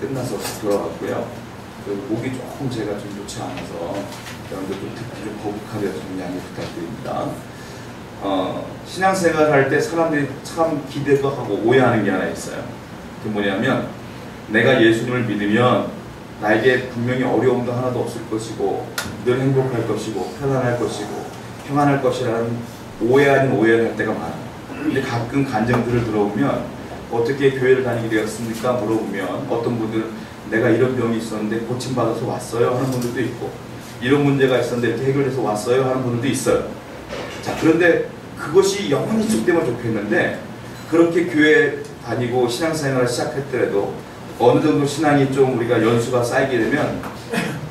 끝나서 돌아왔고요. 목이 조금 제가 좀 좋지 않아서 여러분들 좀 듣기 좀 거북하게 좀 양해 부탁드립니다. 신앙생활 할 때 사람들이 참 기대도 하고 오해하는 게 하나 있어요. 그게 뭐냐면 내가 예수님을 믿으면 나에게 분명히 어려움도 하나도 없을 것이고 늘 행복할 것이고 편안할 것이고 평안할 것이라는 오해 아닌 오해를 할 때가 많아요. 근데 가끔 간증들을 들어보면 어떻게 교회를 다니게 되었습니까? 물어보면 어떤 분들은 내가 이런 병이 있었는데 고침받아서 왔어요 하는 분들도 있고 이런 문제가 있었는데 이렇게 해결해서 왔어요 하는 분들도 있어요. 자, 그런데 그것이 영원히 지속되면 좋겠는데 그렇게 교회 다니고 신앙생활을 시작했더라도 어느 정도 신앙이 좀 우리가 연수가 쌓이게 되면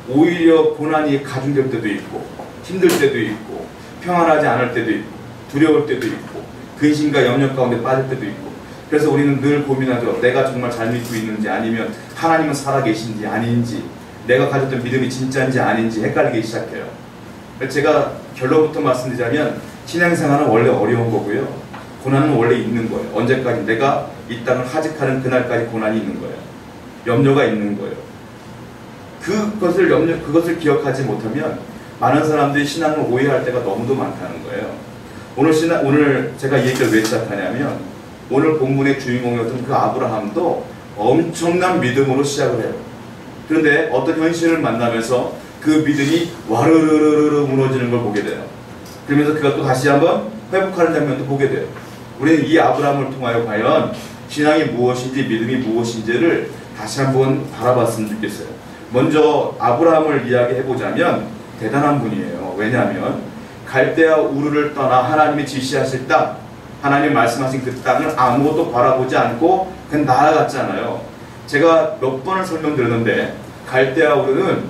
오히려 고난이 가중될 때도 있고 힘들 때도 있고 평안하지 않을 때도 있고 두려울 때도 있고 근심과 염려 가운데 빠질 때도 있고 그래서 우리는 늘 고민하죠. 내가 정말 잘 믿고 있는지 아니면 하나님은 살아계신지 아닌지 내가 가졌던 믿음이 진짜인지 아닌지 헷갈리기 시작해요. 제가 결론부터 말씀드리자면 신앙생활은 원래 어려운 거고요. 고난은 원래 있는 거예요. 언제까지 내가 이 땅을 하직하는 그날까지 고난이 있는 거예요. 염려가 있는 거예요. 그것을 기억하지 못하면 많은 사람들이 신앙을 오해할 때가 너무도 많다는 거예요. 오늘 제가 이 얘기를 왜 시작하냐면 오늘 본문의 주인공이었던 그 아브라함도 엄청난 믿음으로 시작을 해요. 그런데 어떤 현실을 만나면서 그 믿음이 와르르르르 무너지는 걸 보게 돼요. 그러면서 그가 또 다시 한번 회복하는 장면도 보게 돼요. 우리는 이 아브라함을 통하여 과연 신앙이 무엇인지 믿음이 무엇인지를 다시 한번 바라봤으면 좋겠어요. 먼저 아브라함을 이야기해보자면 대단한 분이에요. 왜냐하면 갈대아 우르를 떠나 하나님이 지시하실 땅, 하나님 말씀하신 그 땅을 아무것도 바라보지 않고 그냥 날아갔잖아요. 제가 몇 번을 설명드렸는데 갈대아 우르는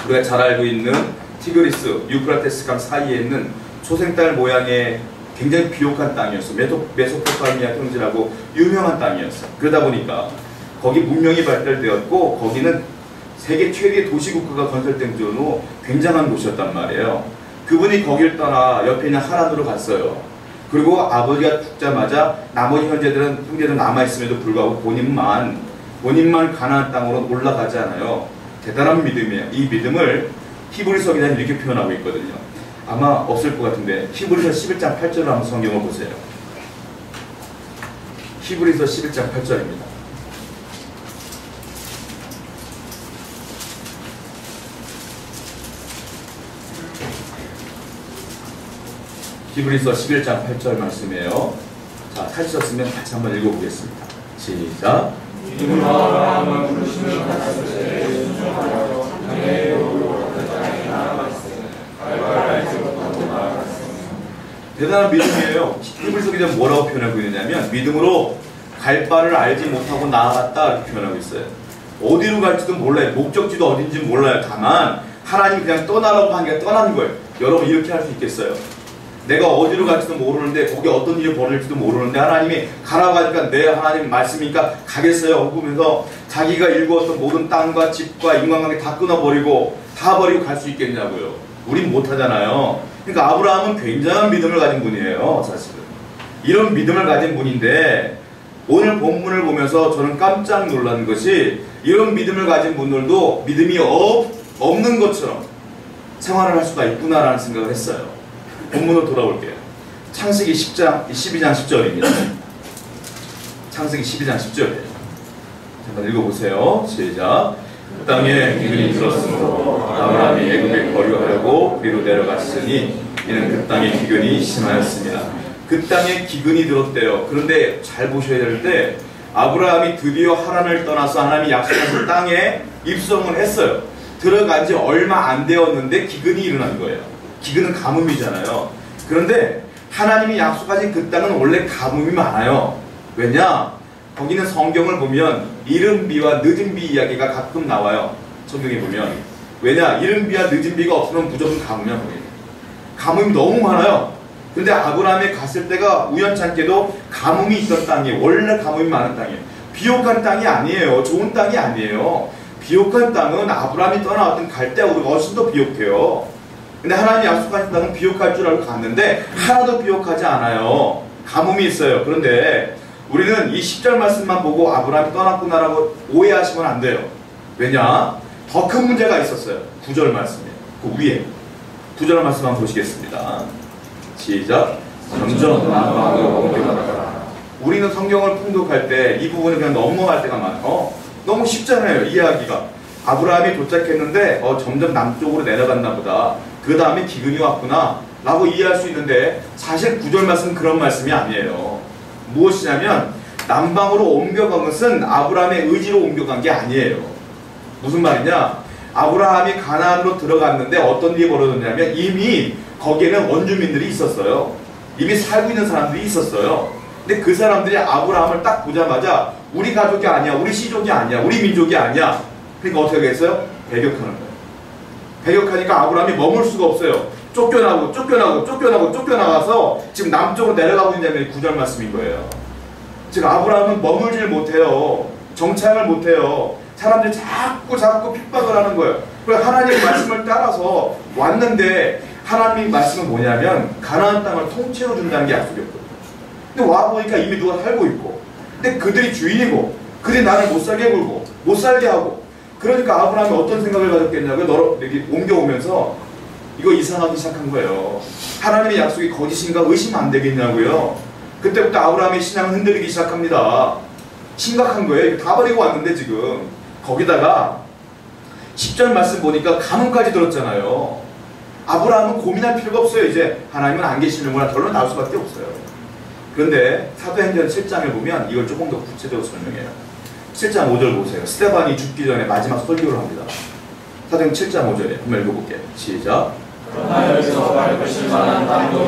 우리가 잘 알고 있는 티그리스, 유프라테스 강 사이에 있는 초생딸 모양의 굉장히 비옥한 땅이었어요. 메소포타미아 평지라고 유명한 땅이었어요. 그러다 보니까 거기 문명이 발달되었고 거기는 세계 최대의 도시국가가 건설된 후 굉장한 곳이었단 말이에요. 그분이 거길 떠나 옆에 있는 하란으로 갔어요. 그리고 아버지가 죽자마자 나머지 형제들은 남아있음에도 불구하고 본인만 가나안 땅으로 올라가지 않아요. 대단한 믿음이에요. 이 믿음을 히브리서 기자는 이렇게 표현하고 있거든요. 아마 없을 것 같은데 히브리서 11장 8절을 한번 성경을 보세요. 히브리서 11장 8절입니다. 히브리서 11장 8절 말씀이에요. 자, 찾으셨으면 같이 한번 읽어보겠습니다. 시작. 아브라함은 부르심을 받았을 때 순종하여 당의 의로 그 땅에 나아갔으니 갈과를 알지 못하고 나아갔으니. 대단한 믿음이에요. 히브리서 기자는 뭐라고 표현하고 있느냐면 믿음으로 갈 바를 알지 못하고 나아갔다 이렇게 표현하고 있어요. 어디로 갈지도 몰라요. 목적지도 어딘지 몰라요. 다만 하나님이 그냥 떠나라고 하니까 떠나는 거예요. 여러분 이렇게 할 수 있겠어요? 내가 어디로 갈지도 모르는데 거기 어떤 일이 벌어질지도 모르는데 하나님이 가라고 하니까 내 하나님 말씀이니까 가겠어요 하면서 자기가 일구었던 모든 땅과 집과 인간관계 다 끊어버리고 다 버리고 갈 수 있겠냐고요. 우린 못하잖아요. 그러니까 아브라함은 굉장한 믿음을 가진 분이에요. 사실은 이런 믿음을 가진 분인데 오늘 본문을 보면서 저는 깜짝 놀란 것이 이런 믿음을 가진 분들도 믿음이 없는 것처럼 생활을 할 수가 있구나라는 생각을 했어요. 본문으로 돌아올게요. 창세기 12장 10절입니다. 창세기 12장 10절이에요. 한번 읽어보세요. 시작. 그 땅에 기근이 들었으므로 아브라함이 애굽에 거류하려고 그리로 내려갔으니 이는 그 땅에 기근이 심하였습니다. 그 땅에 기근이 들었대요. 그런데 잘 보셔야 될 때 아브라함이 드디어 하란을 떠나서 하나님이 약속하신 땅에 입성을 했어요. 들어간 지 얼마 안 되었는데 기근이 일어난 거예요. 기근은 가뭄이잖아요. 그런데 하나님이 약속하신 그 땅은 원래 가뭄이 많아요. 왜냐? 거기는 성경을 보면 이른 비와 늦은 비 이야기가 가끔 나와요. 성경에 보면. 왜냐? 이른 비와 늦은 비가 없으면 무조건 가뭄이야. 거기는. 가뭄이 너무 많아요. 근데 아브라함이 갔을 때가 우연찮게도 가뭄이 있던 땅이에요. 원래 가뭄이 많은 땅이에요. 비옥한 땅이 아니에요. 좋은 땅이 아니에요. 비옥한 땅은 아브라함이 떠나왔던 갈대아 우르가 훨씬 더 비옥해요. 근데 하나님이 약속하신 땅은 비옥할 줄 알고 갔는데 하나도 비옥하지 않아요. 가뭄이 있어요. 그런데 우리는 이 10절 말씀만 보고 아브라함이 떠났구나라고 오해하시면 안 돼요. 왜냐? 더 큰 문제가 있었어요. 9절 말씀이에요. 그 위에 9절 말씀 한번 보시겠습니다. 시작. 점점 남방으로 옮겨가다가. 우리는 성경을 통독할 때 이 부분을 그냥 넘어갈 때가 많아요. 너무 쉽잖아요, 이해하기가. 아브라함이 도착했는데 점점 남쪽으로 내려갔나 보다. 그 다음에 기근이 왔구나 라고 이해할 수 있는데, 사실 9절 말씀은 그런 말씀이 아니에요. 무엇이냐면 남방으로 옮겨간 것은 아브라함의 의지로 옮겨간 게 아니에요. 무슨 말이냐? 아브라함이 가나안으로 들어갔는데 어떤 일이 벌어졌냐면 이미 거기에는 원주민들이 있었어요. 이미 살고 있는 사람들이 있었어요. 근데 그 사람들이 아브라함을 딱 보자마자 우리 가족이 아니야, 우리 시족이 아니야, 우리 민족이 아니야. 그러니까 어떻게 하겠어요? 배격하는 거예요. 배격하니까 아브라함이 머물 수가 없어요. 쫓겨나가서 지금 남쪽으로 내려가고 있는 9절 말씀인 거예요. 지금 아브라함은 머물질 못해요. 정착을 못해요. 사람들이 자꾸 핍박을 하는 거예요. 그래서 하나님의 말씀을 따라서 왔는데, 하나님의 말씀은 뭐냐면 가나안 땅을 통째로 준다는 게 약속이었거든요. 근데 와보니까 이미 누가 살고 있고, 근데 그들이 주인이고, 그들이 나를 못살게 굴고 못살게 하고, 그러니까 아브라함이 어떤 생각을 가졌겠냐고요. 여기 옮겨오면서 이거 이상하기 시작한 거예요. 하나님의 약속이 거짓인가 의심 안 되겠냐고요. 그때부터 아브라함의 신앙은 흔들리기 시작합니다. 심각한 거예요. 다 버리고 왔는데 지금. 거기다가 10절 말씀 보니까 가뭄까지 들었잖아요. 아브라함은 고민할 필요가 없어요. 이제 하나님은 안 계시는구나 결론 나올 수밖에 없어요. 그런데 사도행전 7장을 보면 이걸 조금 더 구체적으로 설명해요. 7장 5절 보세요. 스데반이 죽기 전에 마지막 설교를 합니다. 사도행전 7장 5절에 한번 읽어볼게요. 시작. 그러나 여기서 밟으실 만한 담도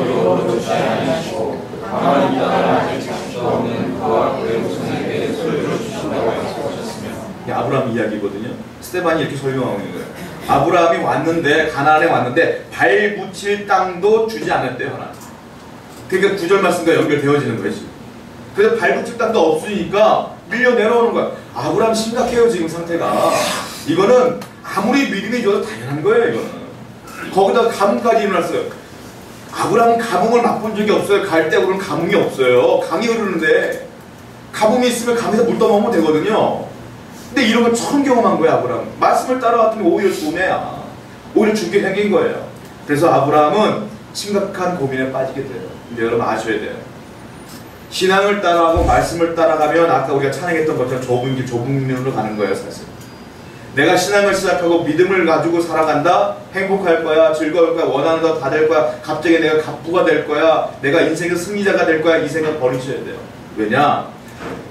놓지 아니하시고 가만히 있다가 아직 잡수도 없는 그와 그의 후손에게 소유를 주신다고 약속하셨으며. 아브라함 이야기거든요. 스데반이 이렇게 설명하고 있는 거예요. 아브라함이 왔는데, 가나안에 왔는데 발 붙일 땅도 주지 않았대요, 하나. 그러니까 9절 말씀과 연결되어지는 거예요, 지금. 그래서 발 붙일 땅도 없으니까 밀려 내려오는 거야. 아브라함 심각해요, 지금 상태가. 이거는 아무리 믿음이 좋아도 당연한 거예요, 이거는. 거기다가 가뭄까지 일어났어요. 아브라함은 가뭄을 맛본 적이 없어요. 갈대우로는 가뭄이 없어요. 강이 흐르는데 가뭄이 있으면 강에서 물 떠먹으면 되거든요. 근데 이런 걸 처음 경험한 거야, 아브라함. 말씀을 따라왔더니 오히려 좋은 애야. 오히려 죽게 생긴 거예요. 그래서 아브라함은 심각한 고민에 빠지게 돼요. 근데 여러분 아셔야 돼요. 신앙을 따라하고 말씀을 따라가면 아까 우리가 찬양했던 것처럼 좁은 길, 좁은 길로 가는 거예요, 사실. 내가 신앙을 시작하고 믿음을 가지고 살아간다? 행복할 거야, 즐거울 거야, 원하는 거 다 될 거야, 갑자기 내가 갑부가 될 거야, 내가 인생의 승리자가 될 거야, 이 생각 버리셔야 돼요. 왜냐?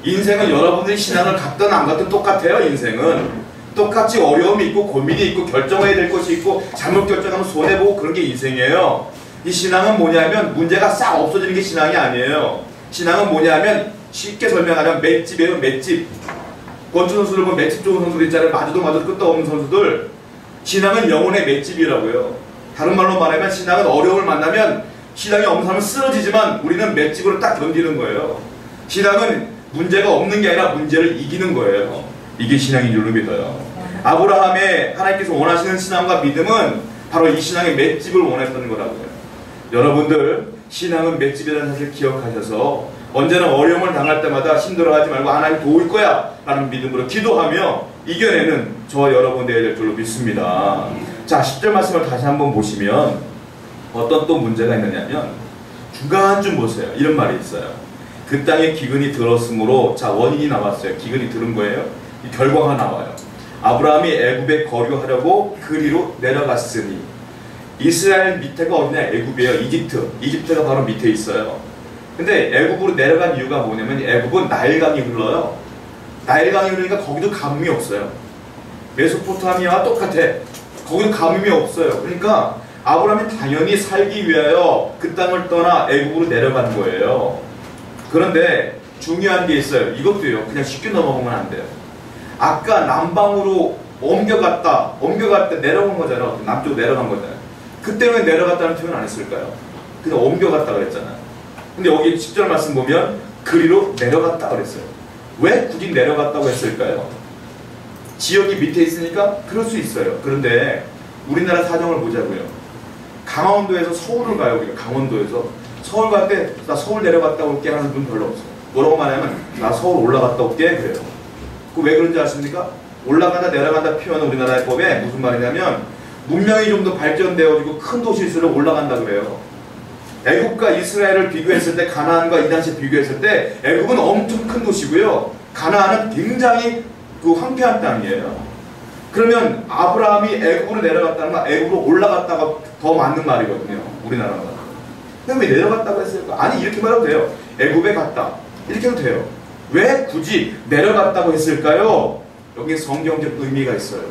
인생은 여러분들이 신앙을 갖든 안 갖든 똑같아요. 인생은 똑같이 어려움이 있고 고민이 있고 결정해야 될 것이 있고 잘못 결정하면 손해보고 그런 게 인생이에요. 이 신앙은 뭐냐면 문제가 싹 없어지는 게 신앙이 아니에요. 신앙은 뭐냐면 쉽게 설명하면 맷집이에요. 맷집. 권투 선수들 보면 맷집 좋은 선수들 있잖아요. 맞아도 끝도 없는 선수들. 신앙은 영혼의 맷집이라고요. 다른 말로 말하면 신앙은 어려움을 만나면 신앙이 없는 사람은 쓰러지지만 우리는 맷집으로 딱 견디는 거예요. 신앙은 문제가 없는 게 아니라 문제를 이기는 거예요. 이게 신앙인 줄로 믿어요. 아브라함의 하나님께서 원하시는 신앙과 믿음은 바로 이 신앙의 맷집을 원했던 거라고요. 여러분들 신앙은 맷집이라는 사실을 기억하셔서 언제나 어려움을 당할 때마다 힘들어하지 말고 하나님 도울 거야 라는 믿음으로 기도하며 이겨내는 저와 여러분 되어야 될 줄로 믿습니다. 자, 10절 말씀을 다시 한번 보시면 어떤 또 문제가 있느냐면 중간쯤 보세요. 이런 말이 있어요. 그 땅에 기근이 들었으므로, 자, 원인이 나왔어요. 기근이 들은 거예요. 이 결과가 나와요. 아브라함이 애굽에 거류하려고 그리로 내려갔으니. 이스라엘 밑에가 어디냐? 애굽이에요. 이집트가 바로 밑에 있어요. 근데 애굽으로 내려간 이유가 뭐냐면 애굽은 나일강이 흘러요. 나일강이 흐르니까 거기도 가뭄이 없어요. 메소포타미아와 똑같아. 거기도 가뭄이 없어요. 그러니까 아브라함이 당연히 살기 위하여 그 땅을 떠나 애굽으로 내려간 거예요. 그런데 중요한 게 있어요. 이것도요. 그냥 쉽게 넘어가면 안 돼요. 아까 남방으로 옮겨갔다 내려온 거잖아요. 남쪽으로 내려간 거잖아요. 그때는 왜 내려갔다는 표현 안 했을까요? 그냥 옮겨갔다 그랬잖아요. 근데 여기 10절 말씀 보면 그리로 내려갔다 그랬어요. 왜 굳이 내려갔다고 했을까요? 지역이 밑에 있으니까 그럴 수 있어요. 그런데 우리나라 사정을 보자고요. 강원도에서 서울을 가요. 우리가 강원도에서 서울 갈 때 나 서울 내려갔다 올게 하는 분 별로 없어요. 뭐라고 말하냐면 나 서울 올라갔다 올게 그래요. 그 왜 그런지 아십니까? 올라간다 내려간다 표현은 우리나라의 법에 무슨 말이냐면 문명이 좀 더 발전되어지고 큰 도시일수록 올라간다 그래요. 애굽과 이스라엘을 비교했을 때 가나안과 이 당시에 비교했을 때 애굽은 엄청 큰 도시고요. 가나안은 굉장히 그 황폐한 땅이에요. 그러면 아브라함이 애굽으로 내려갔다는 건 애굽으로 올라갔다가 더 맞는 말이거든요. 우리나라가. 근데 왜 내려갔다고 했을까? 아니 이렇게 말해도 돼요. 애굽에 갔다. 이렇게 해도 돼요. 왜 굳이 내려갔다고 했을까요? 여기에 성경적 의미가 있어요.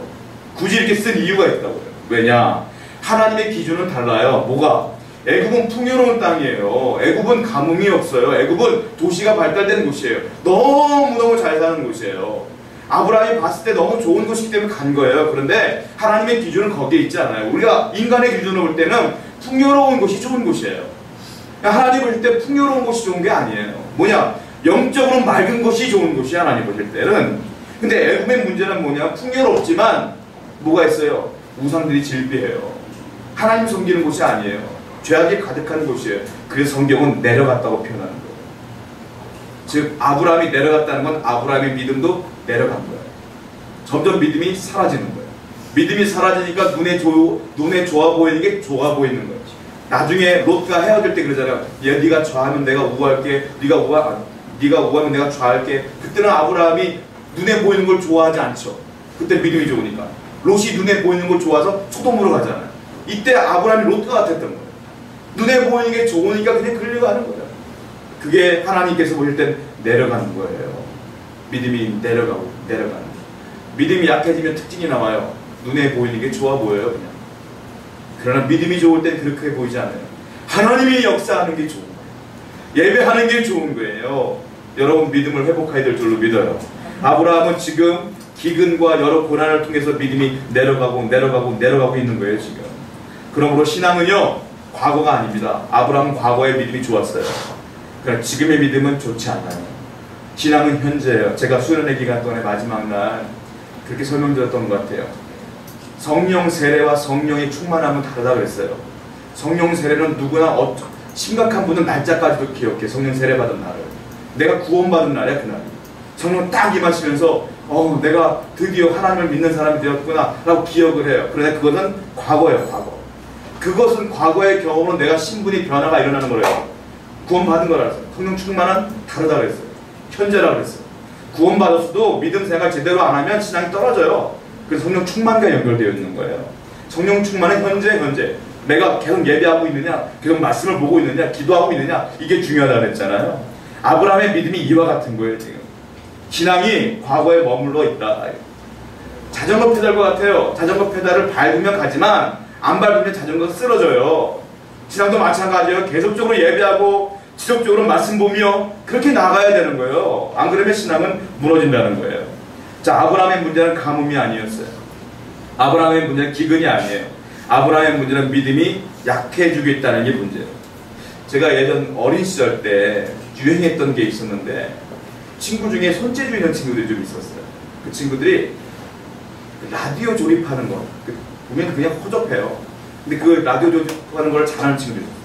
굳이 이렇게 쓴 이유가 있다고요. 왜냐? 하나님의 기준은 달라요. 뭐가? 애굽은 풍요로운 땅이에요. 애굽은 가뭄이 없어요. 애굽은 도시가 발달된 곳이에요. 너무너무 잘 사는 곳이에요. 아브라함이 봤을 때 너무 좋은 곳이기 때문에 간 거예요. 그런데 하나님의 기준은 거기에 있지 않아요. 우리가 인간의 기준으로 볼 때는 풍요로운 곳이 좋은 곳이에요. 하나님 보실 때 풍요로운 곳이 좋은 게 아니에요. 뭐냐? 영적으로 맑은 곳이 좋은 곳이 하나님 보실 때는. 근데 애굽의 문제는 뭐냐? 풍요롭지만 뭐가 있어요? 우상들이 질비해요. 하나님 섬기는 곳이 아니에요. 죄악이 가득한 곳이에요. 그래서 성경은 내려갔다고 표현하는 거예요. 즉 아브라함이 내려갔다는 건 아브라함의 믿음도 내려간 거예요. 점점 믿음이 사라지는 거예요. 믿음이 사라지니까 눈에 좋아 보이는 게 좋아 보이는 거예요. 나중에 롯과 헤어질 때 그러잖아요. 야, 네가 좌하면 내가 우할게. 네가 우하면 내가 좌할게. 그때는 아브라함이 눈에 보이는 걸 좋아하지 않죠. 그때 믿음이 좋으니까. 롯이 눈에 보이는 걸 좋아서 소돔으로 가잖아요. 이때 아브라함이 롯과 같았던 거예요. 눈에 보이는 게 좋으니까 그냥 끌려가는 거예요. 그게 하나님께서 보실 땐 내려가는 거예요. 믿음이 내려가는 거예요. 믿음이 약해지면 특징이 나와요. 눈에 보이는 게 좋아 보여요, 그냥. 그러나 믿음이 좋을 땐 그렇게 보이지 않아요. 하나님이 역사하는 게 좋은 거예요. 예배하는 게 좋은 거예요. 여러분 믿음을 회복해야 될 줄로 믿어요. 아브라함은 지금 기근과 여러 고난을 통해서 믿음이 내려가고 있는 거예요, 지금. 그러므로 신앙은요, 과거가 아닙니다. 아브라함은 과거의 믿음이 좋았어요. 그러나 지금의 믿음은 좋지 않아요. 신앙은 현재예요. 제가 수련회 기간 동안에 마지막 날 그렇게 설명드렸던 것 같아요. 성령 세례와 성령의 충만함은 다르다 그랬어요. 성령 세례는 누구나 심각한 분은 날짜까지도 기억해. 성령 세례 받은 날을. 내가 구원받은 날이야, 그날이. 성령 딱 임하시면서 내가 드디어 하나님을 믿는 사람이 되었구나 라고 기억을 해요. 그런데 그것은 과거예요, 과거. 그것은 과거의 경험으로 내가 신분이 변화가 일어나는 거래요. 구원받은 거라 그랬어요. 성령 충만은 다르다 그랬어요. 현재라 그랬어요. 구원받았어도 믿음 생활 제대로 안 하면 신앙이 떨어져요. 그래서 성령 충만과 연결되어 있는 거예요. 성령 충만은 현재. 내가 계속 예배하고 있느냐, 계속 말씀을 보고 있느냐, 기도하고 있느냐, 이게 중요하다고 그랬잖아요. 아브라함의 믿음이 이와 같은 거예요, 지금. 신앙이 과거에 머물러 있다. 자전거 페달과 같아요. 자전거 페달을 밟으면 가지만 안 밟으면 자전거가 쓰러져요. 신앙도 마찬가지예요. 계속적으로 예배하고 지속적으로 말씀 보며 그렇게 나가야 되는 거예요. 안 그러면 신앙은 무너진다는 거예요. 자, 아브라함의 문제는 가뭄이 아니었어요. 아브라함의 문제는 기근이 아니에요. 아브라함의 문제는 믿음이 약해지고 있다는 게 문제예요. 제가 예전 어린 시절 때 유행했던 게 있었는데 친구 중에 손재주 있는 친구들이 좀 있었어요. 그 친구들이 라디오 조립하는 거 보면 그냥 허접해요. 근데 그 라디오 조립하는 걸 잘하는 친구들이 있어요.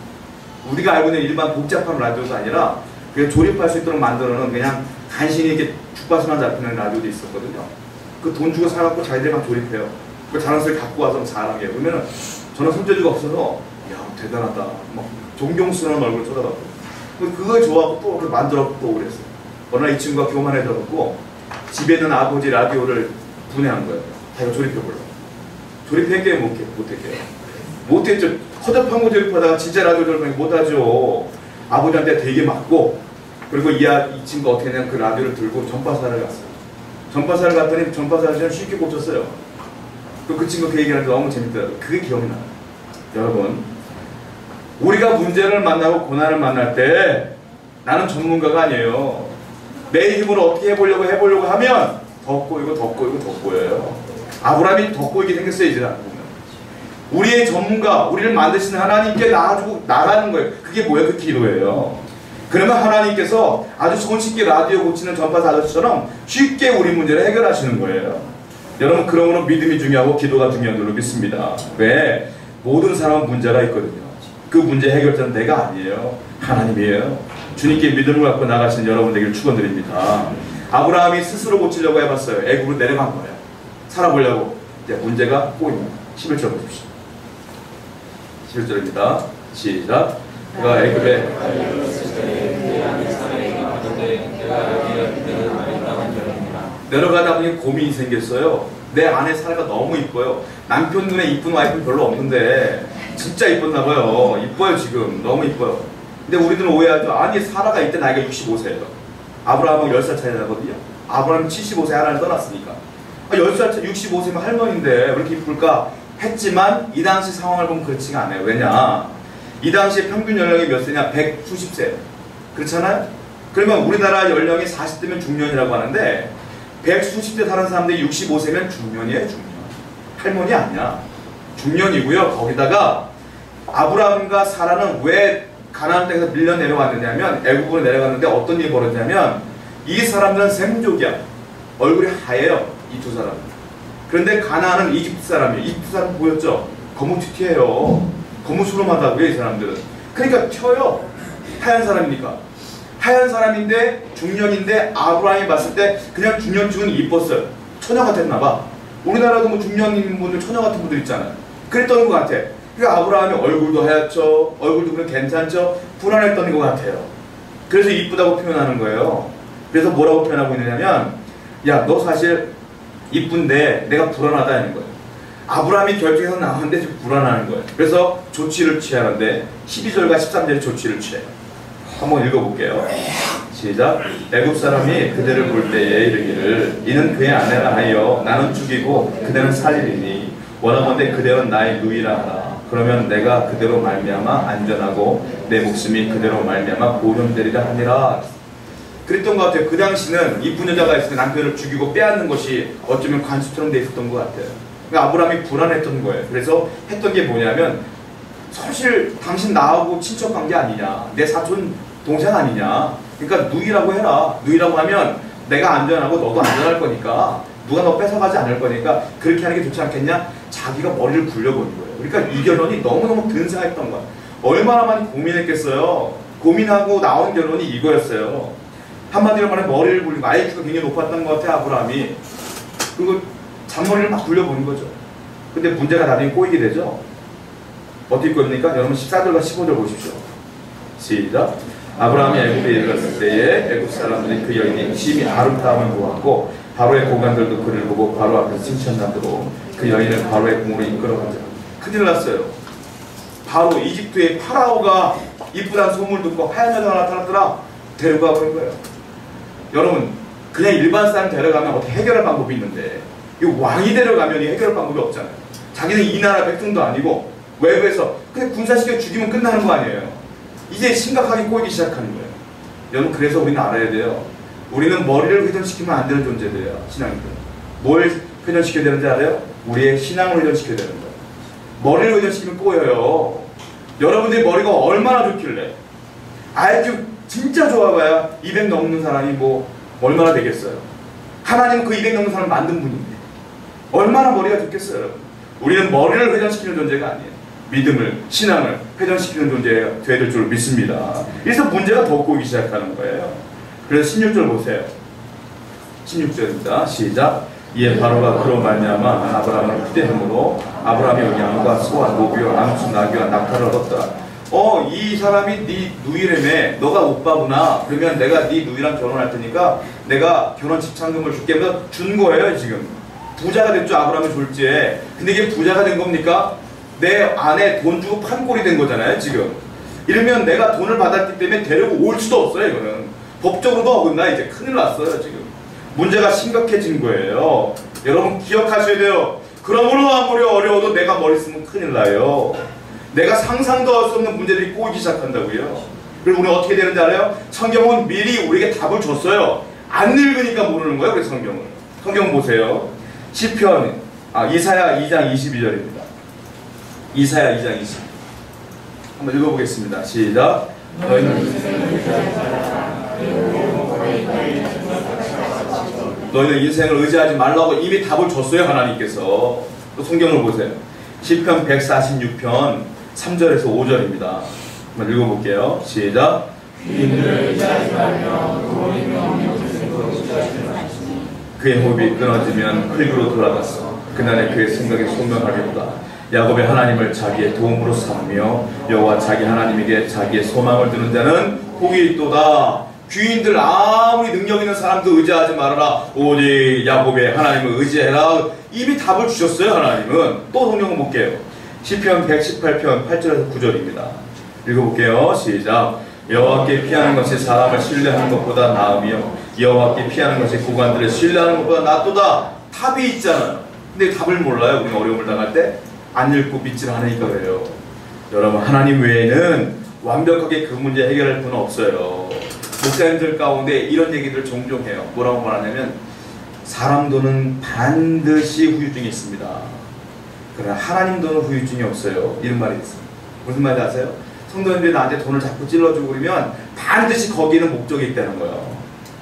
우리가 알고 있는 일반 복잡한 라디오가 아니라 그냥 조립할 수 있도록 만들어놓은 그냥 간신히 이렇게 주파수만 잡히는 라디오도 있었거든요. 그 돈 주고 사갖고 자기들만 조립해요. 그 잘하는 소리 갖고 와서 자랑해요. 그러면은 저는 손재주가 없어서 야 대단하다 막 존경스러운 얼굴 쳐다봤고 그걸 좋아하고 또 만들었고 또 그랬어요. 어느 날 이 친구가 교만해져갖고 집에 있는 아버지 라디오를 분해한 거예요. 자기가 조립해보려고. 조립했게 못했죠. 허접한 거 조립하다가 진짜 라디오 조립하기 못하죠. 아버지한테 되게 맞고 그리고 이 친구가 어떻게 했냐면 그 라디오를 들고 전파사를 갔어요. 전파사를 갔더니 전파사를 쉽게 고쳤어요. 그 친구가 그 얘기하는데 너무 재밌더라고요. 그게 기억이 나요. 여러분 우리가 문제를 만나고 고난을 만날 때 나는 전문가가 아니에요. 내 힘으로 어떻게 해보려고 하면 더 꼬이고 아브라함이 더 꼬이게 생겼어요. 이제 보면 우리의 전문가, 우리를 만드신 하나님께 나가지고 나가는 거예요. 그게 뭐예요? 그 기도예요. 그러면 하나님께서 아주 손쉽게 라디오 고치는 전파사 아저씨처럼 쉽게 우리 문제를 해결하시는 거예요. 여러분 그러므로 믿음이 중요하고 기도가 중요한 줄로 믿습니다. 왜? 모든 사람은 문제가 있거든요. 그 문제 해결자는 내가 아니에요. 하나님이에요. 주님께 믿음을 갖고 나가시는 여러분 되기를 축원드립니다. 아브라함이 스스로 고치려고 해봤어요. 애굽으로 내려간 거예요. 살아보려고. 이제 문제가 꼬입니다. 11절 보십시오. 11절입니다. 시작. 그가 애굽에 내려가다 보니 고민이 생겼어요. 내 아내 사라가 너무 이뻐요. 남편 눈에 이쁜 와이프는 별로 없는데 진짜 이뻤나 봐요. 이뻐요 지금. 너무 이뻐요. 근데 우리들은 오해하죠. 아니 사라가 이때 나이가 65세예요. 아브라함은 10살 차이 나거든요. 아브라함은 75세 하나를 떠났으니까. 10살 차 65세면 할머니인데 왜 이렇게 이쁠까 했지만 이 당시 상황을 보면 그렇지가 않아요. 왜냐? 이 당시 평균 연령이 몇 세냐? 100수십 그렇잖아요? 그러면 우리나라 연령이 40대면 중년이라고 하는데 100수십 대 사는 사람들이 65세면 중년이에요. 중년. 할머니 아니야. 중년이고요. 거기다가 아브라함과 사라는 왜 가나안 땅에서 밀려 내려갔느냐면 애굽으로 내려갔는데 어떤 일이 벌어지냐면 이 사람들은 셈족이야. 얼굴이 하얘요. 이 두 사람. 그런데 가나안은 이집트 사람이에요. 이집트 사람 보였죠? 거무튀튀해요. 거무스름하다고요. 이 사람들은. 그러니까 튀어요. 하얀 사람이니까. 하얀 사람인데 중년인데 아브라함이 봤을 때 그냥 중년쯤은 이뻤어요. 처녀 같았나봐. 우리나라도 뭐 중년인 분들 처녀 같은 분들 있잖아요. 그랬던 것 같아. 그러니까 아브라함이 얼굴도 하얗죠. 얼굴도 그냥 괜찮죠. 불안했던 것 같아요. 그래서 이쁘다고 표현하는 거예요. 그래서 뭐라고 표현하고 있느냐면 야 너 사실 이쁜데 내가 불안하다는 거예요. 아브라함이 결정해서 나왔는데 지금 불안하는 거예요. 그래서 조치를 취하는데 12절과 13절에 조치를 취해요. 한번 읽어볼게요. 시작. 애굽 사람이 그대를 볼 때에 이르기를 이는 그의 아내라 하여 나는 죽이고 그대는 살리리니 원하건대 그대는 나의 누이라 하라. 그러면 내가 그대로 말미암아 안전하고 내 목숨이 그대로 말미암아 보존되리라 하니라. 그랬던 것 같아요. 그 당시는 이쁜 여자가 있으면 남편을 죽이고 빼앗는 것이 어쩌면 관습처럼 돼 있었던 것 같아요. 그러니까 아브라함이 불안했던 거예요. 그래서 했던 게 뭐냐면 사실 당신 나하고 친척 관계 아니냐, 내 사촌 동생 아니냐, 그러니까 누이라고 해라. 누이라고 하면 내가 안전하고 너도 안전할 거니까 누가 너 뺏어가지 않을 거니까 그렇게 하는 게 좋지 않겠냐. 자기가 머리를 굴려보는 거예요. 그러니까 이 결론이 너무너무 근사했던 거야. 얼마나 많이 고민했겠어요. 고민하고 나온 결론이 이거였어요. 한마디로 말해 머리를 굴리고 IQ가 굉장히 높았던 것 같아 아브라함이. 그리고 잔머리를 막 굴려보는 거죠. 근데 문제가 나중에 꼬이게 되죠. 어떻게 꼬입니까? 여러분 14절과 15절 보십시오. 시작. 아브라함이 애굽에 이르렀을 때에 애굽 사람들이 그 여인이 심히 아름다움을 보았고 바로의 고관들도 그를 보고 바로 앞에서 칭찬하도록 그 여인을 바로의 궁으로 이끌어가자. 큰일 났어요. 바로 이집트의 파라오가 이쁘다는 소문을 듣고 하얀 여자가 나타났더라. 데려가 버린 거예요. 여러분 그냥 일반 사람 데려가면 어떻게 해결할 방법이 있는데 이 왕이 데려가면 이 해결할 방법이 없잖아요. 자기는 이 나라 백성도 아니고 외부에서 그냥 군사시켜 죽이면 끝나는 거 아니에요. 이제 심각하게 꼬이기 시작하는 거예요. 여러분 그래서 우리는 알아야 돼요. 우리는 머리를 회전시키면 안 되는 존재들이에요. 신앙인들. 뭘 회전시켜야 되는지 알아요? 우리의 신앙을 회전시켜야 되는 거예요. 머리를 회전시키면 꼬여요. 여러분들이 머리가 얼마나 좋길래 IQ 진짜 좋아봐야 200 넘는 사람이 뭐 얼마나 되겠어요. 하나님은 그 200 넘는 사람을 만든 분인데 얼마나 머리가 좋겠어요. 여러분. 우리는 머리를 회전시키는 존재가 아니에요. 믿음을, 신앙을 회전시키는 존재가 되야 될 줄 믿습니다. 그래서 문제가 더 꼬이기 시작하는 거예요. 그래서 16절 보세요. 16절입니다. 시작. 이에 바로가 그로 말미암아 아브라함을 후대함으로 아브라함이 양과 소와 노비와 암수 나귀와 낙타를 얻었다. 이 사람이 네 누이라며. 너가 오빠구나. 그러면 내가 네 누이랑 결혼할 테니까 내가 결혼 집착금을 줄게 하면서 준 거예요. 지금 부자가 됐죠. 아브라함이 졸지에. 근데 이게 부자가 된 겁니까? 내 아내 돈 주고 판 꼴이 된 거잖아요. 지금 이러면 내가 돈을 받았기 때문에 데리고 올 수도 없어요. 이거는 법적으로도 어긋나. 이제 큰일 났어요. 지금 문제가 심각해진 거예요. 여러분 기억하셔야 돼요. 그러므로 아무리 어려워도 내가 머리 쓰면 큰일 나요. 내가 상상도 할 수 없는 문제들이 꼬이기 시작한다고요. 그리고 우리는 어떻게 되는지 알아요? 성경은 미리 우리에게 답을 줬어요. 안 읽으니까 모르는 거예요. 그래서 성경 보세요. 시편 이사야 2장 22절입니다. 이사야 2장 22절 한번 읽어보겠습니다. 시작. 너희는 인생을 의지하지 말라고 이미 답을 줬어요. 하나님께서. 또 성경을 보세요. 시편 146편 3절에서 5절입니다. 한번 읽어볼게요. 시작. 귀인들을 의지하지 말며 부모님이 없는 교수님도 의지하지 말지니 그의 호흡이 끊어지면 흙으로 돌아갔어. 그날의 그의 생각이 소명하기보다 야곱의 하나님을 자기의 도움으로 삼으며 여호와 자기 하나님에게 자기의 소망을 두는 자는 복이 있도다. 귀인들 아무리 능력 있는 사람도 의지하지 말아라. 오직 야곱의 하나님을 의지해라. 이미 답을 주셨어요. 하나님은. 또 성경을 볼게요. 시편 118편 8절에서 9절입니다. 읽어볼게요. 시작. 여호와께 피하는 것이 사람을 신뢰하는 것보다 나으며 여호와께 피하는 것이 고관들을 신뢰하는 것보다 낫도다. 답이 있잖아요. 근데 답을 몰라요. 우리가 어려움을 당할 때 안 읽고 믿질 않으니까 그래요. 여러분, 하나님 외에는 완벽하게 그 문제 해결할 분은 없어요. 목사님들 가운데 이런 얘기들 종종 해요. 뭐라고 말하냐면 사람 돈은 반드시 후유증이 있습니다. 그러나 하나님 돈은 후유증이 없어요. 이런 말이 있습니다. 무슨 말인지 아세요? 성도님들이 나한테 돈을 자꾸 찔러주고 그러면 반드시 거기에는 목적이 있다는 거예요.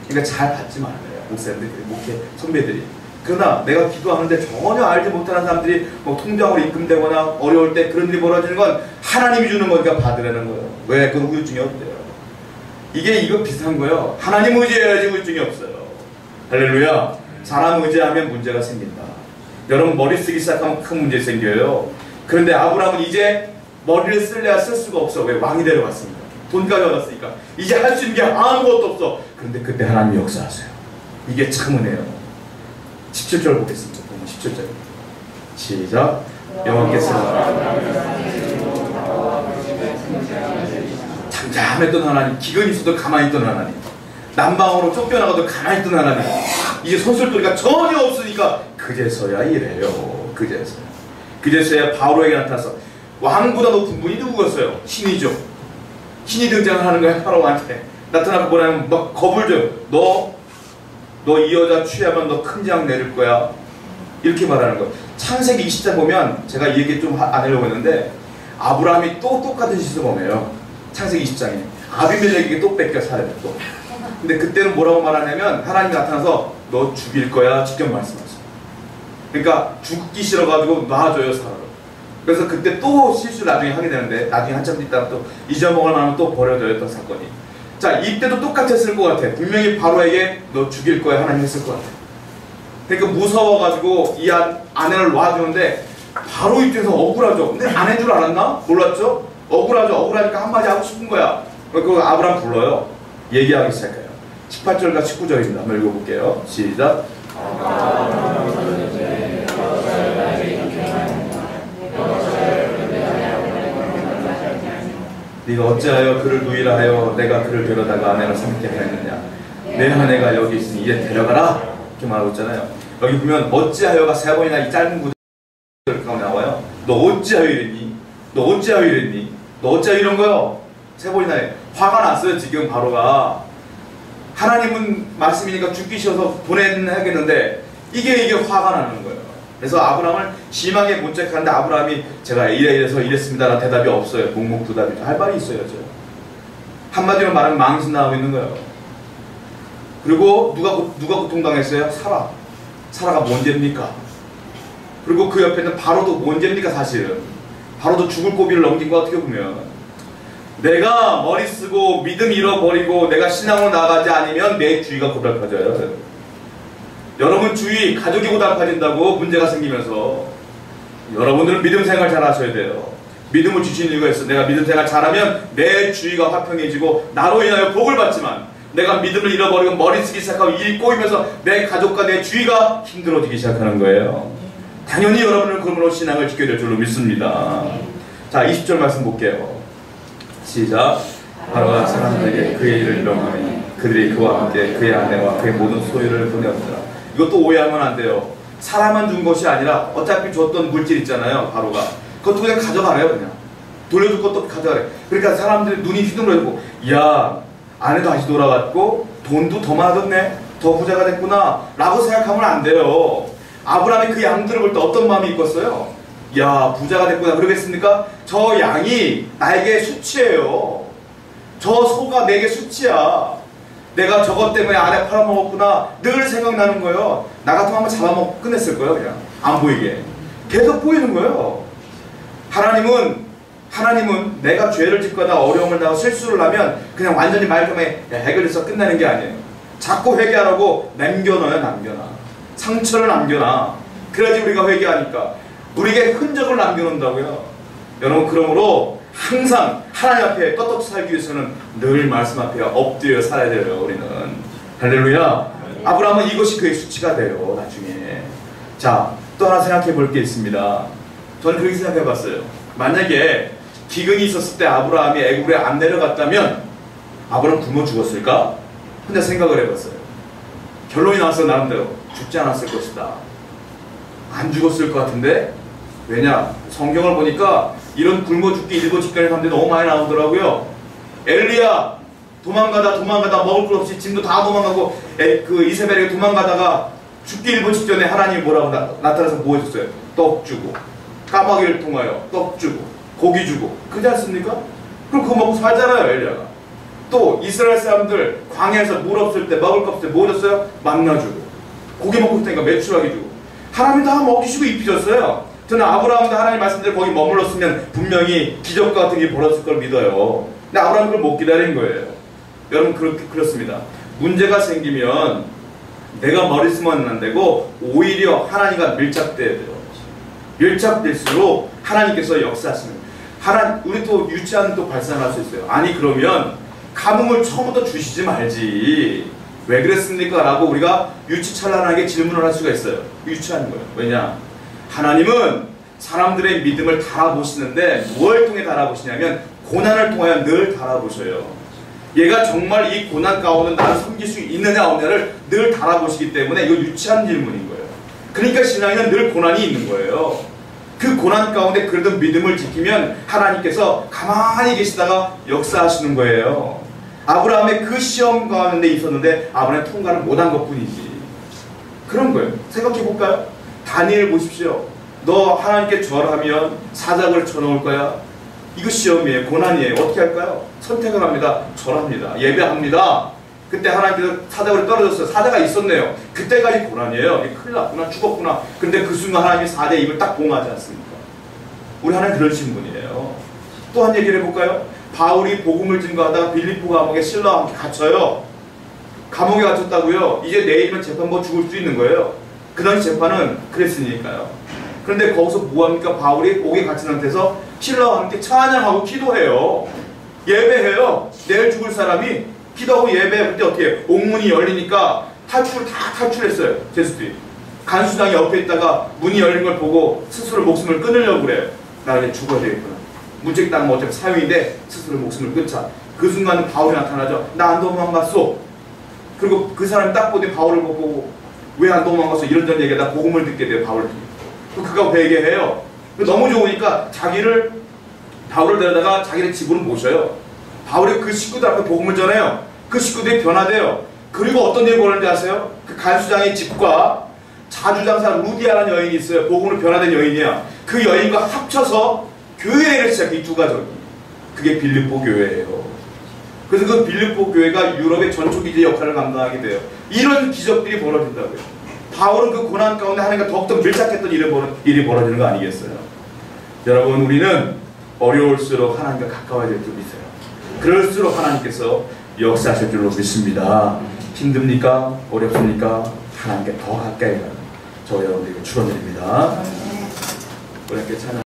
그러니까 잘 받지 말아요. 목사님들이, 목회 선배들이. 그러나 내가 기도하는데 전혀 알지 못하는 사람들이 뭐 통장으로 입금되거나 어려울 때 그런 일이 벌어지는 건 하나님이 주는 거니까 받으라는 거예요. 왜? 그건 후유증이 없대요. 이거 비슷한 거예요. 하나님 의지해야지 후유증이 없어요. 할렐루야. 사람 의지하면 문제가 생긴다. 여러분, 머리 쓰기 시작하면 큰 문제 생겨요. 그런데 아브라함은 이제 머리를 쓸래야 쓸 수가 없어. 왜? 왕이 데려갔습니다. 돈 가져갔으니까 이제 할 수 있는 게 아무것도 없어. 그런데 그때 하나님이 역사하세요. 이게 참 은혜예요. 17절 보겠습니다. 17절 시작. 여호와께서 잠잠했던 하나님, 기근이 있어도 가만히 있던 하나님, 남방으로 쫓겨나가도 가만히 있던 하나님, 이제 손쓸거리가 전혀 없으니까 그제서야 이래요. 그제서야 바로에게 나타나서 왕보다 높은 분이 누구겠어요? 신이죠. 신이 등장을 하는 거야. 바로한테 나타나고 뭐냐면 막 겁을 줘요. 너 이 여자 취하면 너 큰 장 내릴 거야. 이렇게 말하는 거예요. 창세기 20장 보면 제가 이 얘기 좀 안 하려고 했는데 아브라함이 또 똑같은 짓을 범해요. 창세기 20장에 아비멜렉에게 또 뺏겨 살아요. 또. 근데 그때는 뭐라고 말하냐면 하나님이 나타나서 너 죽일 거야 직접 말씀하셨어요. 그러니까 죽기 싫어가지고 놔줘요. 살아요. 그래서 그때 또 실수를 나중에 하게 되는데 나중에 한참 있다가 또 잊어먹을 만하면 또 버려져요. 또 사건이. 자, 이때도 똑같았을 것 같아. 분명히 바로에게 너 죽일 거야 하나님 했을 것 같아. 그러니까 무서워가지고 이 아내를 놔주는데 바로 입장에서 억울하죠. 근데 아내인 줄 알았나? 몰랐죠? 억울하죠. 억울하니까 한마디 하고 싶은 거야. 그 아브라함 불러요. 얘기하기 시작해요. 18절과 19절입니다. 한번 읽어볼게요. 시작. 네가 어찌하여 그를 누이라 하여 내가 그를 데려다가 아내를 삼게 하였느냐. 내 아내가 여기 있으니 이제 데려가라. 이렇게 말하고 있잖아요. 여기 보면 어찌하여가 3번이나 이 짧은 구절 가운데 나와요. 너 어찌하여 이랬니? 너 어찌하여 이랬니? 너 어찌하여 이런 거요? 3번이나 해. 화가 났어요. 지금 바로가. 하나님은 말씀이니까 죽기 싫어서 보내야겠는데 이게 화가 나는 거예요. 그래서 아브라함을 심하게 문책하는데 아브라함이 제가 이래서 이랬습니다라는 대답이 없어요. 묵묵부답이죠. 할 말이 있어야죠. 한마디로 말하면 망신 나오고 있는 거예요. 그리고 누가 고통당했어요? 사라가 뭔 죄입니까? 그리고 그 옆에는 바로도 뭔 죄입니까? 사실은 바로도 죽을 고비를 넘긴 거 어떻게 보면 내가 머리 쓰고 믿음 잃어버리고 내가 신앙으로 나가지 않으면 내 주위가 고달파져요. 여러분 주위 가족이 고달파진다고 문제가 생기면서 여러분들은 믿음 생활 잘 하셔야 돼요. 믿음을 주시는 이유가 있어. 내가 믿음 생활 잘하면 내 주위가 화평해지고 나로 인하여 복을 받지만 내가 믿음을 잃어버리고 머리 쓰기 시작하고 일이 꼬이면서 내 가족과 내 주위가 힘들어지기 시작하는 거예요. 당연히 여러분은 그러므로 신앙을 지켜야 될 줄로 믿습니다. 자, 20절 말씀 볼게요. 시작. 바로가 사람들에게 그의 일을 명하니 그들이 그와 함께 그의 아내와 그의 모든 소유를 보내었더라. 이것도 오해하면 안 돼요. 사람만 준 것이 아니라 어차피 줬던 물질 있잖아요. 바로가 그것도 그냥 가져가래요. 그냥 돌려줄 것도 가져가래. 그러니까 사람들이 눈이 휘둥그레고 야 아내도 다시 돌아갔고 돈도 더 많아졌네, 더 부자가 됐구나 라고 생각하면 안 돼요. 아브라함이 그 양들을 볼 때 어떤 마음이 있겠어요? 야 부자가 됐구나 그러겠습니까? 저 양이 나에게 수치예요. 저 소가 내게 수치야. 내가 저것 때문에 아내 팔아먹었구나 늘 생각나는 거예요. 나 같으면 한번 잡아먹고 끝냈을 거예요. 그냥 안 보이게 계속 보이는 거예요. 하나님은 하나님은 내가 죄를 짓거나 어려움을 당하고 실수를 하면 그냥 완전히 말끔하게 해결해서 끝나는 게 아니에요. 자꾸 회개하라고 남겨놔요. 남겨놔. 상처를 남겨놔. 그래야지 우리가 회개하니까. 우리에게 흔적을 남겨놓는다고요. 여러분, 그러므로 항상 하나님 앞에 떳떳이 살기 위해서는 늘 말씀 앞에 엎드려 살아야 돼요. 우리는. 할렐루야. 아브라함은 이것이 그의 수치가 돼요. 나중에. 자, 또 하나 생각해 볼 게 있습니다. 저는 그렇게 생각해 봤어요. 만약에 기근이 있었을 때 아브라함이 애굽에 안 내려갔다면 아브라함 굶어 죽었을까? 혼자 생각을 해봤어요. 결론이 나왔어. 나름대로 죽지 않았을 것이다. 안 죽었을 것 같은데? 왜냐? 성경을 보니까 이런 굶어 죽기 일보 직전의 사람들이 너무 많이 나오더라고요. 엘리야 도망가다 먹을 것 없이 짐도 다 도망가고 그 이세벨에게 도망가다가 죽기 일보 직전에 하나님이 뭐라고 나타나서 뭐 해줬어요? 떡 주고, 까마귀를 통하여 떡 주고, 고기 주고. 그러지 않습니까? 그럼 그거 먹고 살잖아요. 엘리야가. 또 이스라엘 사람들 광야에서 물 없을 때, 먹을 거 없을 때 뭐 줬어요? 만나 주고, 고기 먹고 싶다니까 메추라기 주고. 하나님이 다 먹이시고 입히셨어요. 저는 아브라함도 하나님 말씀대로 거기 머물렀으면 분명히 기적 같은 게 벌어졌을 걸 믿어요. 근데 아브라함은 그걸 못 기다린 거예요. 여러분, 그렇습니다. 문제가 생기면 내가 머리 쓰면 안 되고 오히려 하나님과 밀착돼야 돼요. 밀착될수록 하나님께서 역사하시는 거예요. 우리 또 유치한 또 발산할 수 있어요. 아니 그러면 감흥을 처음부터 주시지 말지 왜 그랬습니까? 라고 우리가 유치찬란하게 질문을 할 수가 있어요. 유치한 거예요. 왜냐? 하나님은 사람들의 믿음을 달아보시는데 뭘 통해 달아보시냐면 고난을 통하여 늘 달아보셔요. 얘가 정말 이 고난 가운데 나를 섬길 수 있느냐 없느냐를 늘 달아보시기 때문에 이거 유치한 질문인 거예요. 그러니까 신앙에는 늘 고난이 있는 거예요. 그 고난 가운데 그래도 믿음을 지키면 하나님께서 가만히 계시다가 역사하시는 거예요. 아브라함의 그 시험 가운데 있었는데 아브라함이 통과를 못한 것뿐이지. 그런 거예요. 생각해 볼까요? 다니엘 보십시오. 너 하나님께 절하면 사자굴을 쳐놓을 거야. 이거 시험이에요. 고난이에요. 어떻게 할까요? 선택을 합니다. 절합니다. 예배합니다. 그때 하나님께서 사자굴이 떨어졌어요. 사자가 있었네요. 그때까지 고난이에요. 큰일 났구나. 죽었구나. 근데 그 순간 하나님이 사자의 입을 딱 봉하지 않습니까? 우리 하나님 그러신 분이에요. 또 한 얘기를 해볼까요? 바울이 복음을 증거하다가 빌립보 감옥에 신라와 함께 갇혀요. 감옥에 갇혔다고요? 이제 내일이면 재판받고 죽을 수 있는 거예요. 그 당시 재판은 그랬으니까요. 그런데 거기서 뭐합니까? 바울이 옥에 갇힌 상태에서 신라와 함께 찬양하고 기도해요. 예배해요. 내일 죽을 사람이 기도하고 예배할 때 어떻게 해요? 옥문이 열리니까 탈출을 다 탈출했어요. 제수들이. 간수장이 옆에 있다가 문이 열린 걸 보고 스스로 목숨을 끊으려고 그래요. 나 이제 죽어야 되겠구나. 문책당하면 어차피 사형인데 스스로 목숨을 끊자. 그 순간 바울이 나타나죠. 나 안 도망갔어. 그리고 그 사람이 딱 보더니 바울을 보고 왜 안 도망갔어? 이런저런 얘기하다 복음을 듣게 돼요. 바울을. 그가 회개해요. 너무 좋으니까 바울을 데려다가 자기네 집으로 모셔요. 바울이 그 식구들 앞에 복음을 전해요. 그 식구들이 변화돼요. 그리고 어떤 일이 벌어지는지 아세요? 그 간수장의 집과 자주장사 루디아라는 여인이 있어요. 복음으로 변화된 여인이야. 그 여인과 합쳐서 교회를 시작해. 이 두 가족이. 그게 빌립보 교회예요. 그래서 그 빌립보 교회가 유럽의 전초기지 역할을 감당하게 돼요. 이런 기적들이 벌어진다고요. 바울은 그 고난 가운데 하나님과 더욱더 밀착했던 일이 벌어지는 거 아니겠어요? 여러분, 우리는 어려울수록 하나님과 가까워야 될 줄 믿어요. 그럴수록 하나님께서 역사하실 줄로 믿습니다. 힘듭니까? 어렵습니까? 하나님께 더 가까이 가는 저 여러분들에게 축원드립니다. 우리 함께 찬양.